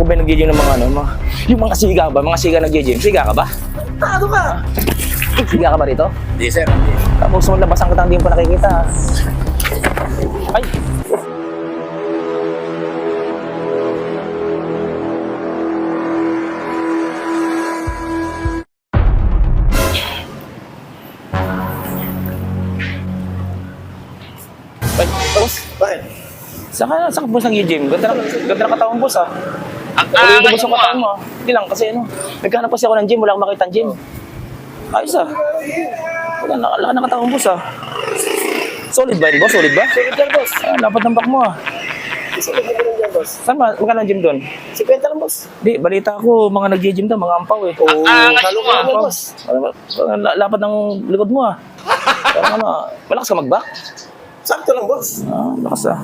Nahanap ko ba yung nag-gym ng mga ano, yung mga siga ba? Mga siga nag-gym. Siga ka ba? Ano ka? Siga ka ba rito? Hindi, sir. Hindi. Tapos labasan kita, hindi mo pa nakikita. Ay! Ay, boss. Bakit? Saan ka boss nag-gym? Ganda na katawan boss ah. Ang Ulit angas boss ang mo katawan mo ah. Hindi lang kasi ano, nagkahanap kasi ako ng gym, wala akong makita ng gym. Ayos ah. Wala na katawan boss ah. Solid ba yun boss? Solid ba? Solid yan, boss. Ah, dapat ng back mo ah. Solid na ganun yan, boss. Saan ba? Magkano ang gym doon? 50 lang, boss. Di, balita ko, mga nag-gym daw, mga ampaw eh. Oo, angas halo mo, ka lang yan, Ampaw. boss. Lapad ng likod mo ah. Parang ano, malakas ka mag-back? Sakto lang, boss. Ah, lakas ah.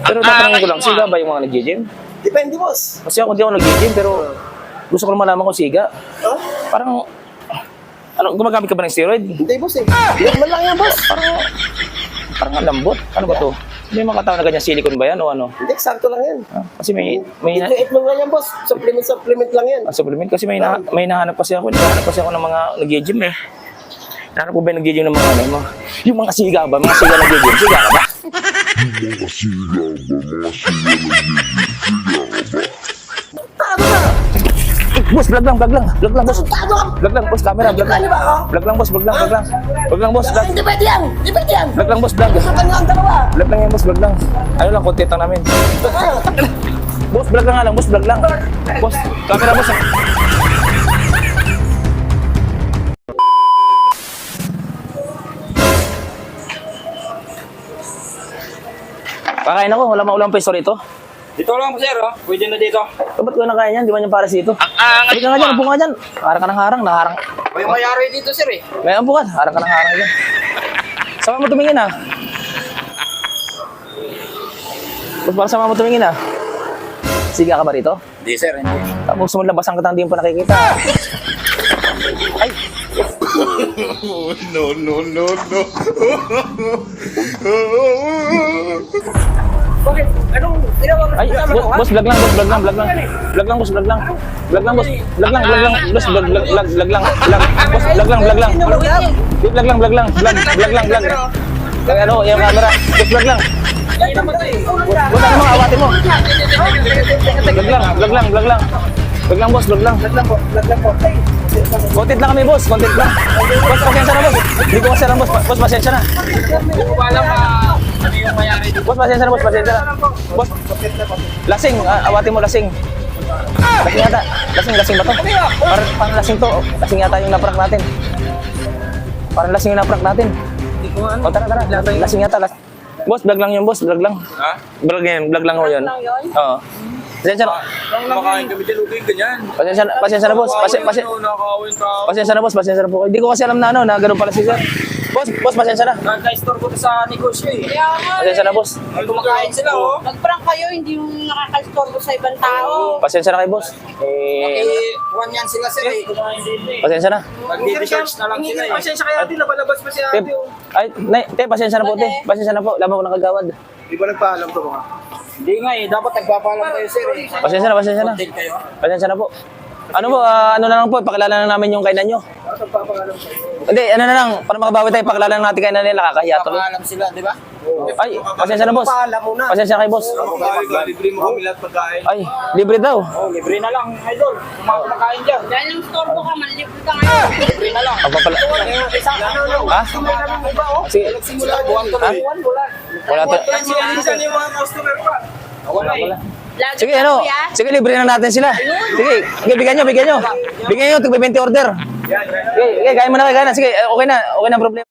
Pero tatanungin ko lang, angas mo, siga ba yung mga nag-gym? Depende, boss. Kasi ako hindi ako nag-gym, pero gusto ko lang malaman kung siga. Ha? Parang, ano, gumagamit ka ba ng steroid? Hindi, boss eh. Normal lang yan, boss. Parang ang lambot. Ano ba to? May mga tao na ganyan, silicone ba yan o ano? Hindi, sakto lang yan. Ah, kasi may Ito, itlog lang yan, boss. Supplement lang yan. supplement. Kasi may nahanap kasi ako. Nahanap kasi ako ng mga nag-gym eh. Nahanap ko ba yung nag-gym ng mga ano? Yung mga siga ba? Mga siga nag-gym. Siga ka ba? Mga siga ba? Mga siga nag-gym? Ano ka? Boss, vlog lang, boss. Ano ka? Vlog lang, boss, camera, vlog lang. Ano ba ako? Vlog lang, boss, vlog lang. Vlog lang, boss, vlog. Hindi pwede yan. Hindi pwede yan. Vlog lang, boss, vlog. Saan ka ang dalawa? Vlog lang yan, boss, vlog lang. Ano lang, content lang namin. Boss, vlog lang nga lang, boss, vlog lang. Boss, camera, boss. Kakain ako, wala maulang peso rito. Dito lang, sir. Oh. Pwede na dito. Ba't ko nakain yan? Di ba yung para dito? Ang angas Sabi ka nga dyan, upo nga dyan. Harang ka ng harang, naharang. May mayari dito, sir eh. May upo ka, harang ka ng harang dyan. Sama mo tumingin ah. Ba't baka sama mo tumingin ah? Siga ka ba rito? Hindi, sir. Hindi. Tapos labasan kita, hindi mo pa nakikita. Ay! No, no, no, no. Bakit? Anong ginawa mo? Ay, boss, vlog lang, boss, vlog lang. Vlog lang, boss, vlog lang. Vlog lang, boss. Vlog lang, boss, vlog lang. Boss, vlog lang. Vlog lang. Vlog lang, vlog. Kaya ano, yung camera. Boss, vlog lang. Boss, ano mga awatin mo? Vlog lang. Vlog lang, boss, vlog lang. Content lang kami, boss. Content lang. Boss, pasensya na, boss. Hindi ko kasi alam, boss. Boss, pasensya na. Hindi ko pa alam ano yung mayari dito. Boss, pasensya na, boss. Pasensya na. Boss, lasing. Awatin mo, lasing. Lasing yata. Lasing ba to? Parang lasing to. Lasing yata yung naprank natin. Parang lasing yung naprank natin. O, tara. Lasing yata. Boss, vlog lang yun, boss. Vlog lang. Ha? Vlog lang ho yun. Oo. Pasensya na. Kumakain kami dyan, okay, ganyan. Pasensya na, boss. Nakakawin ka. Pasensya na, boss. Pasensya na po. Hindi ko kasi alam na ano, na ganun pala si sir. Boss, pasensya na. Nagka-store ko sa negosyo eh. Kaya nga, Pasensya na, boss. Ay, kumakain sila, oh. nag-prank kayo, hindi yung nakaka-store sa ibang tao. Pasensya na kay boss. One yan sila, sir eh. Kumain din eh. Pasensya na. Nag-research na lang sila eh. Pasensya kaya din, napalabas pa si Te, ate. ay, te, pasensya na po, te. Pasensya na po. Laman ko nakagawad. Di ba nagpaalam to mga? Hindi nga eh, dapat nagpapaalam kayo, sir eh. Pasensya na. Content kayo. Pasensya na po. Ano po, ano na lang po, pakilala na namin yung kainan nyo. Bakit nagpapaalam kayo? Hindi, ano na lang, para makabawi tayo, pakilala na natin kainan nila, kakahiya tuloy. Papaalam sila, di ba? Ay, pasensya na, boss. Paalam muna. Pasensya na kay boss. Libre mo kami lahat pagkain. Ay, libre daw. Oh, libre na lang, idol. Kumakain dyan. Dahil yung store mo ka, malilibre ka ngayon. Libre na lang. Pagpapala... Isang ano, Ha? Sige. simula buwan to lang. Wala to. Minsan yung mga customer pa. Wala eh. Lagi Sige, ka, ano? kuya. Sige, libre na natin sila. Sige, bigyan nyo. Bigyan nyo, tigba 20 order. Sige, gaya mo na. Sige, okay na ang problema.